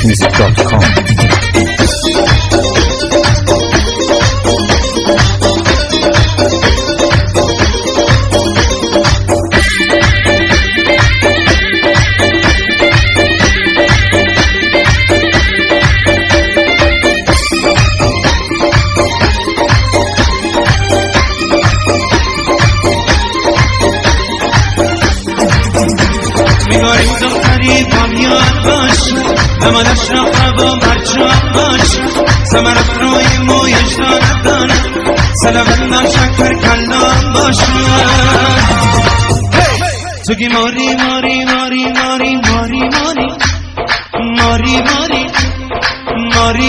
Music.com. میگاریم دختری کامیاب باش زمانش رقبا مرچاب باش سمرت روی مویش دارد دارد سلوندان شکر کلام باش توگی ماری ماری ماری ماری ماری ماری ماری ماری